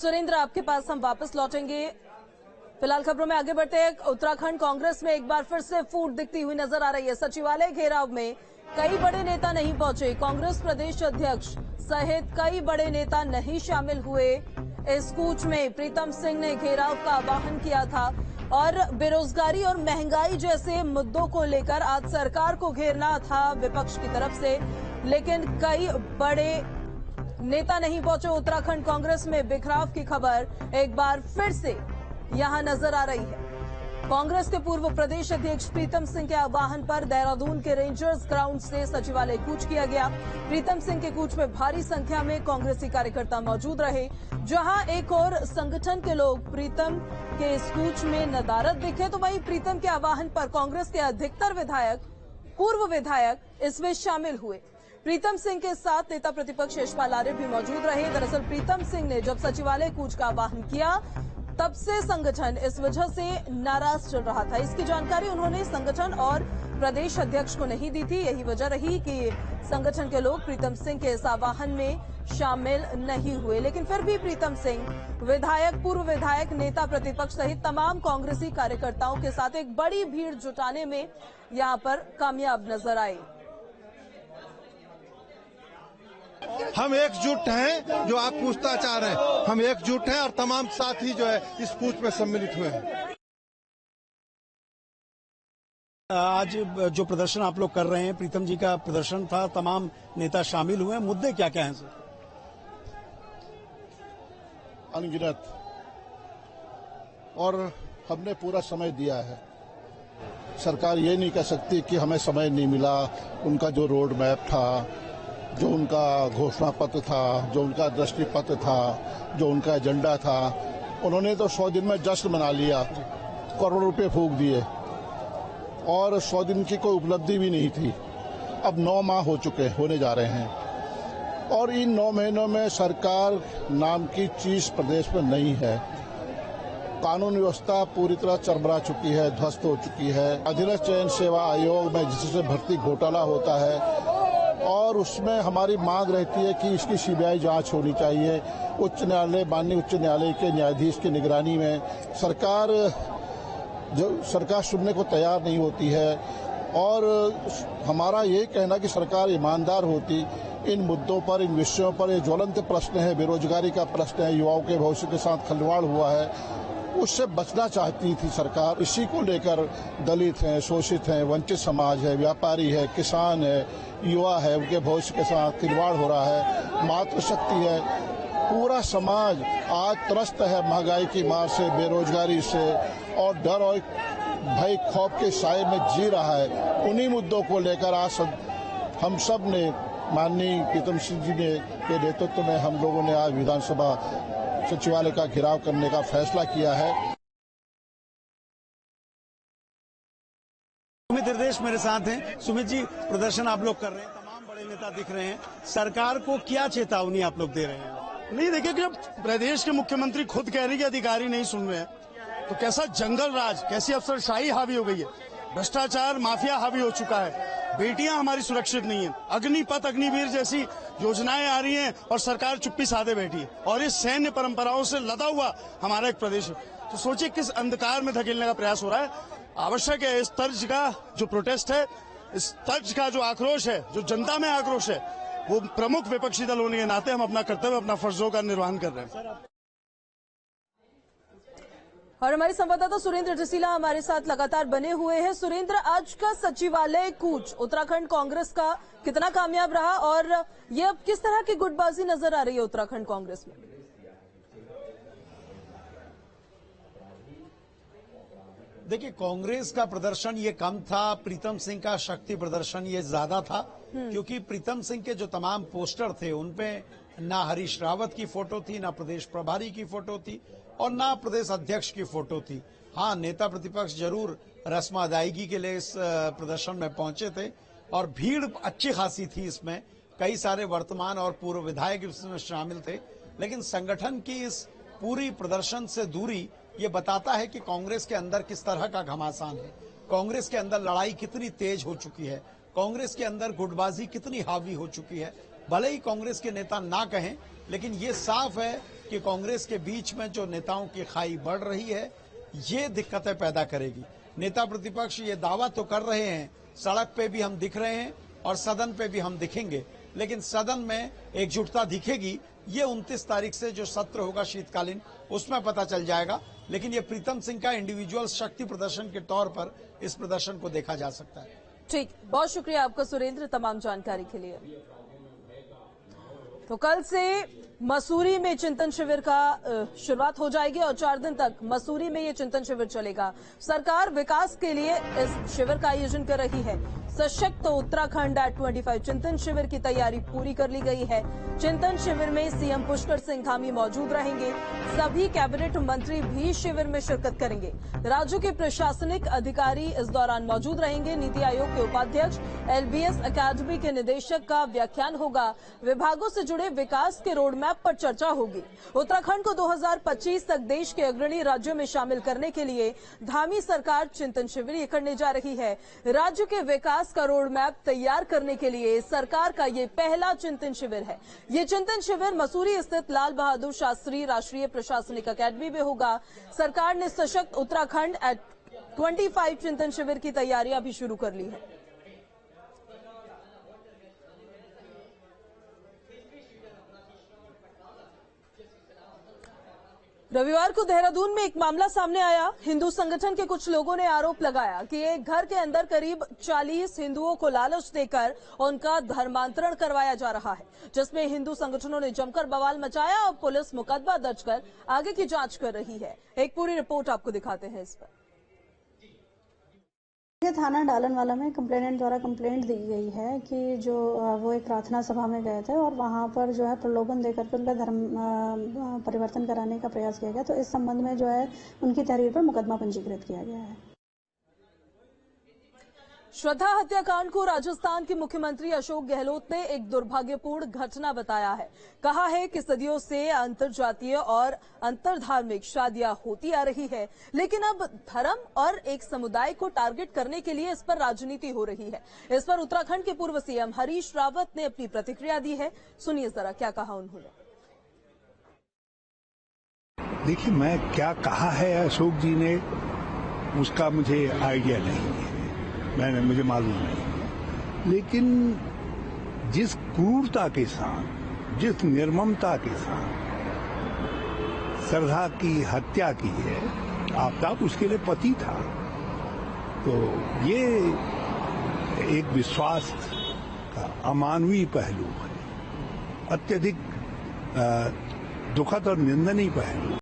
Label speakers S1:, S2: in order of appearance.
S1: सुरेंद्र, आपके पास हम वापस लौटेंगे। फिलहाल खबरों में आगे बढ़ते हैं। उत्तराखंड कांग्रेस में एक बार फिर से फूट दिखती हुई नजर आ रही है। सचिवालय घेराव में कई बड़े नेता नहीं पहुंचे। कांग्रेस प्रदेश अध्यक्ष सहित कई बड़े नेता नहीं शामिल हुए इस कूच में। प्रीतम सिंह ने घेराव का आह्वान किया था और बेरोजगारी और महंगाई जैसे मुद्दों को लेकर आज सरकार को घेरना था विपक्ष की तरफ से, लेकिन कई बड़े नेता नहीं पहुंचे। उत्तराखंड कांग्रेस में बिखराव की खबर एक बार फिर से यहां नजर आ रही है। कांग्रेस के पूर्व प्रदेश अध्यक्ष प्रीतम सिंह के आह्वान पर देहरादून के रेंजर्स ग्राउंड से सचिवालय कूच किया गया। प्रीतम सिंह के कूच में भारी संख्या में कांग्रेसी कार्यकर्ता मौजूद रहे। जहां एक और संगठन के लोग प्रीतम के इस कूच में नदारद दिखे, तो वहीं प्रीतम के आह्वान पर कांग्रेस के अधिकतर विधायक, पूर्व विधायक इसमें शामिल हुए। प्रीतम सिंह के साथ नेता प्रतिपक्ष यशपाल आर्य भी मौजूद रहे। दरअसल प्रीतम सिंह ने जब सचिवालय कूच का आह्वान किया, तब से संगठन इस वजह से नाराज चल रहा था। इसकी जानकारी उन्होंने संगठन और प्रदेश अध्यक्ष को नहीं दी थी। यही वजह रही कि संगठन के लोग प्रीतम सिंह के इस आह्वान में शामिल नहीं हुए। लेकिन फिर भी प्रीतम सिंह विधायक, पूर्व विधायक, नेता प्रतिपक्ष सहित तमाम कांग्रेसी कार्यकर्ताओं के साथ एक बड़ी भीड़ जुटाने में यहां पर कामयाब नजर आए।
S2: हम एकजुट हैं, जो आप पूछना चाह रहे हैं, हम एकजुट हैं और तमाम साथी जो है इस कूच में सम्मिलित हुए हैं।
S3: आज जो प्रदर्शन आप लोग कर रहे हैं, प्रीतम जी का प्रदर्शन था, तमाम नेता शामिल हुए हैं। मुद्दे क्या क्या हैं सर?
S4: अनगिनत, और हमने पूरा समय दिया है। सरकार ये नहीं कह सकती कि हमें समय नहीं मिला। उनका जो रोड मैप था, जो उनका घोषणा पत्र था, जो उनका दृष्टि पत्र था, जो उनका एजेंडा था, उन्होंने तो 100 दिन में जश्न मना लिया, करोड़ों रुपए फूंक दिए और 100 दिन की कोई उपलब्धि भी नहीं थी। अब 9 माह होने जा रहे हैं और इन 9 महीनों में सरकार नाम की चीज प्रदेश में नहीं है। कानून व्यवस्था पूरी तरह चरमरा चुकी है, ध्वस्त हो चुकी है। अधीनस्थ चयन सेवा आयोग में जिससे भर्ती घोटाला होता है और उसमें हमारी मांग रहती है कि इसकी सीबीआई जांच होनी चाहिए। उच्च न्यायालय, माननीय उच्च न्यायालय के न्यायाधीश की निगरानी में सरकार सुनने को तैयार नहीं होती है। और हमारा ये कहना कि सरकार ईमानदार होती, इन मुद्दों पर, इन विषयों पर, ये ज्वलंत प्रश्न है, बेरोजगारी का प्रश्न है, युवाओं के भविष्य के साथ खिलवाड़ हुआ है, उससे बचना चाहती थी सरकार। इसी को लेकर दलित हैं, शोषित हैं, वंचित समाज है, व्यापारी है, किसान है, युवा है, उनके भविष्य के साथ खिलवाड़ हो रहा है, मातृशक्ति है, पूरा समाज आज त्रस्त है महंगाई की मार से, बेरोजगारी से और डर और भय खौफ के साए में जी रहा है। उन्हीं मुद्दों को लेकर आज हम सब ने, माननीय प्रीतम सिंह जी के नेतृत्व में हम लोगों ने आज विधानसभा सचिवालय का घेराव करने का फैसला किया है।
S3: सुमित निर्देश मेरे साथ हैं। सुमित जी, प्रदर्शन आप लोग कर रहे हैं, तमाम बड़े नेता दिख रहे हैं, सरकार को क्या चेतावनी आप लोग दे रहे हैं?
S5: नहीं, देखिए कि जब प्रदेश के मुख्यमंत्री खुद कह रहे कि अधिकारी नहीं सुन रहे हैं, तो कैसा जंगल राज, कैसी अफसरशाही हावी हो गई है, भ्रष्टाचार माफिया हावी हो चुका है, बेटियां हमारी सुरक्षित नहीं है, अग्निपथ, अग्निवीर जैसी योजनाएं आ रही हैं और सरकार चुप्पी साधे बैठी है और इस सैन्य परंपराओं से लदा हुआ हमारा एक प्रदेश है। तो सोचिए किस अंधकार में धकेलने का प्रयास हो रहा है। आवश्यक है इस तर्ज का जो प्रोटेस्ट है, इस तर्ज का जो आक्रोश है, जो जनता में आक्रोश है, वो प्रमुख विपक्षी दल होने के नाते हम अपना कर्तव्य, अपना फर्जों का निर्वहन कर रहे हैं।
S1: और हमारे संवाददाता सुरेंद्र जसीला हमारे साथ लगातार बने हुए हैं। सुरेंद्र, आज का सचिवालय कूच उत्तराखंड कांग्रेस का कितना कामयाब रहा और ये अब किस तरह की गुटबाजी नजर आ रही है उत्तराखंड कांग्रेस में?
S3: देखिए, कांग्रेस का प्रदर्शन ये कम था, प्रीतम सिंह का शक्ति प्रदर्शन ये ज्यादा था, क्योंकि प्रीतम सिंह के जो तमाम पोस्टर थे उनपे ना हरीश रावत की फोटो थी, ना प्रदेश प्रभारी की फोटो थी और ना प्रदेश अध्यक्ष की फोटो थी। हाँ, नेता प्रतिपक्ष जरूर रस्म अदायगी के लिए इस प्रदर्शन में पहुंचे थे और भीड़ अच्छी खासी थी। इसमें कई सारे वर्तमान और पूर्व विधायक इसमें शामिल थे, लेकिन संगठन की इस पूरी प्रदर्शन से दूरी ये बताता है कि कांग्रेस के अंदर किस तरह का घमासान है, कांग्रेस के अंदर लड़ाई कितनी तेज हो चुकी है, कांग्रेस के अंदर गुटबाजी कितनी हावी हो चुकी है। भले ही कांग्रेस के नेता ना कहें, लेकिन ये साफ है कि कांग्रेस के बीच में जो नेताओं की खाई बढ़ रही है, ये दिक्कतें पैदा करेगी। नेता प्रतिपक्ष ये दावा तो कर रहे हैं, सड़क पे भी हम दिख रहे हैं और सदन पे भी हम दिखेंगे, लेकिन सदन में एकजुटता दिखेगी ये 29 तारीख से जो सत्र होगा शीतकालीन, उसमें पता चल जाएगा। लेकिन ये प्रीतम सिंह का इंडिविजुअल शक्ति प्रदर्शन के तौर पर इस प्रदर्शन को देखा जा सकता है।
S1: ठीक, बहुत शुक्रिया आपका सुरेंद्र तमाम जानकारी के लिए। तो कल से मसूरी में चिंतन शिविर का शुरुआत हो जाएगी और 4 दिन तक मसूरी में ये चिंतन शिविर चलेगा। सरकार विकास के लिए इस शिविर का आयोजन कर रही है। सशक्त उत्तराखंड @25 चिंतन शिविर की तैयारी पूरी कर ली गई है। चिंतन शिविर में सीएम पुष्कर सिंह धामी मौजूद रहेंगे। सभी कैबिनेट मंत्री भी शिविर में शिरकत करेंगे। राज्यों के प्रशासनिक अधिकारी इस दौरान मौजूद रहेंगे। नीति आयोग के उपाध्यक्ष, LBS अकादमी के निदेशक का व्याख्यान होगा। विभागों से जुड़े विकास के रोड मैप पर चर्चा होगी। उत्तराखंड को 2025 तक देश के अग्रणी राज्यों में शामिल करने के लिए धामी सरकार चिंतन शिविर ये करने जा रही है। राज्य के विकास का रोड मैप तैयार करने के लिए सरकार का ये पहला चिंतन शिविर है। ये चिंतन शिविर मसूरी स्थित लाल बहादुर शास्त्री राष्ट्रीय प्रशासनिक अकादमी में होगा। सरकार ने सशक्त उत्तराखंड @25 चिंतन शिविर की तैयारियां भी शुरू कर ली है। रविवार को देहरादून में एक मामला सामने आया। हिंदू संगठन के कुछ लोगों ने आरोप लगाया कि एक घर के अंदर करीब 40 हिंदुओं को लालच देकर उनका धर्मांतरण करवाया जा रहा है, जिसमें हिंदू संगठनों ने जमकर बवाल मचाया और पुलिस मुकदमा दर्ज कर आगे की जांच कर रही है। एक पूरी रिपोर्ट आपको दिखाते हैं इस पर।
S6: थाना डालनवाला में कंप्लेनेंट द्वारा कंप्लेंट दी गई है कि जो वो एक प्रार्थना सभा में गए थे और वहां पर जो है प्रलोभन देकर के उनका धर्म परिवर्तन कराने का प्रयास किया गया। तो इस संबंध में जो है उनकी तहरीर पर मुकदमा पंजीकृत किया गया है।
S1: श्रद्धा हत्याकांड को राजस्थान के मुख्यमंत्री अशोक गहलोत ने एक दुर्भाग्यपूर्ण घटना बताया है। कहा है कि सदियों से अंतरजातीय और अंतरधार्मिक शादियां होती आ रही है, लेकिन अब धर्म और एक समुदाय को टारगेट करने के लिए इस पर राजनीति हो रही है। इस पर उत्तराखंड के पूर्व सीएम हरीश रावत ने अपनी प्रतिक्रिया दी है। सुनिए जरा क्या कहा उन्होंने।
S7: देखिए, मैं क्या कहा है अशोक जी ने उसका मुझे आइडिया नहीं है, मुझे मालूम नहीं। लेकिन जिस क्रूरता के साथ, जिस निर्ममता के साथ श्रद्धा की हत्या की है, आपदा उसके लिए पति था, तो ये एक विश्वास का अमानवीय पहलू है, अत्यधिक दुखद और निंदनीय पहलू।